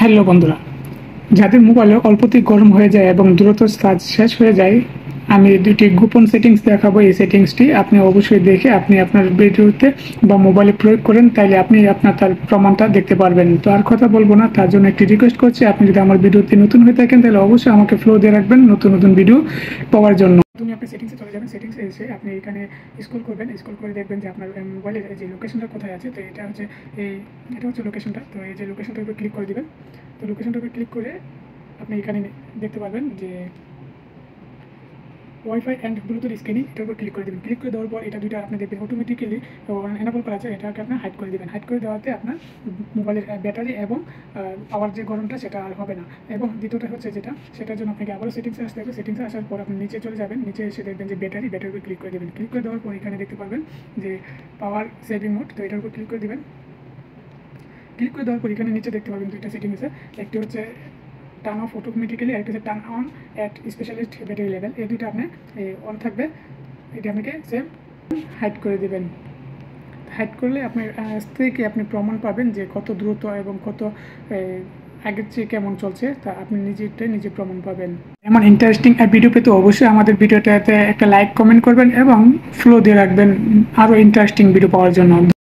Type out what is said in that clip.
Hello বন্ধুরা, যাদের মোবাইলে অল্পতেই গরম হয়ে যায় এবং দ্রুত চার্জ শেষ হয়ে যায়, আমি দুটি গোপন সেটিংস দেখাবো। এই সেটিংসটি আপনি অবশ্যই দেখে আপনি আপনার ভিডিওতে বা মোবাইলে প্রয়োগ করেন, তাইলে আপনি আপনার তার প্রমাণটা দেখতে পারবেন। তো আর কথা বলবো না, তার জন্য একটি রিকোয়েস্ট করছি, আপনি যদি আমার ভিডিওতে নতুন হয়ে থাকেন তাহলে অবশ্যই আমাকে ফলো দিয়ে রাখবেন নতুন নতুন ভিডিও পাওয়ার জন্য। তুমি আপনি সেটিংসে চলে যাবেন, সেটিংসে এসে আপনি এখানে স্ক্রল করবেন, স্ক্রল করে দেখবেন যে আপনার মোবাইলের যে লোকেশনটা কোথায় আছে। তো এটা হচ্ছে লোকেশনটা। তো এই যে লোকেশনটার উপর ক্লিক করে দিবেন। তো লোকেশনটার উপর ক্লিক করে আপনি এখানে দেখতে পারবেন যে ওয়াইফাই অ্যান্ড ব্লুটুথ স্ক্যানিং, এটার উপর ক্লিক করে দেবেন। ক্লিক করে দেওয়ার পর এটা দুইটা আপনি দেখবেন অটোমেটিক্যালি এনাবল করা আছে, এটাকে আপনি হাইড করে দেবেন। হাইড করে দেওয়াতে আপনার মোবাইলের ব্যাটারি এবং পাওয়ার যে গরমটা সেটা আর হবে না। এবং দ্বিতীয়টা হচ্ছে সেটার জন্য আপনাকে আবারও সেটিংসে আসতে হবে। সেটিংসে আসার পর আপনি নিচে চলে যাবেন, নিচে এসে দেখবেন যে ব্যাটারির উপর ক্লিক করে দেবেন। ক্লিক করে দেওয়ার পর এখানে দেখতে পারবেন যে পাওয়ার সেভিং মোড, তো এটার উপর ক্লিক করে দেবেন। ক্লিক করে দেওয়ার পর এখানে নিচে দেখতে পাবেন দুইটা সেটিং আছে, একটি হচ্ছে টার্ন অফ অটোমেটিক্যালি, একটা হচ্ছে turn on at specialist battery level. এই দুইটা আপনি অন থাকবে, এটা আপনাকে সেম হাইড করে দেবেন। হাইড করলে আপনার থেকে আপনি প্রমাণ পাবেন যে কত দ্রুত এবং কত আগের চেয়ে কেমন চলছে, তা আপনি নিজে প্রমাণ পাবেন। এমন ইন্টারেস্টিং ভিডিও পেতে অবশ্যই আমাদের ভিডিওটাতে একটা লাইক কমেন্ট করবেন এবং ফলো দিয়ে রাখবেন আরও ইন্টারেস্টিং ভিডিও পাওয়ার জন্য।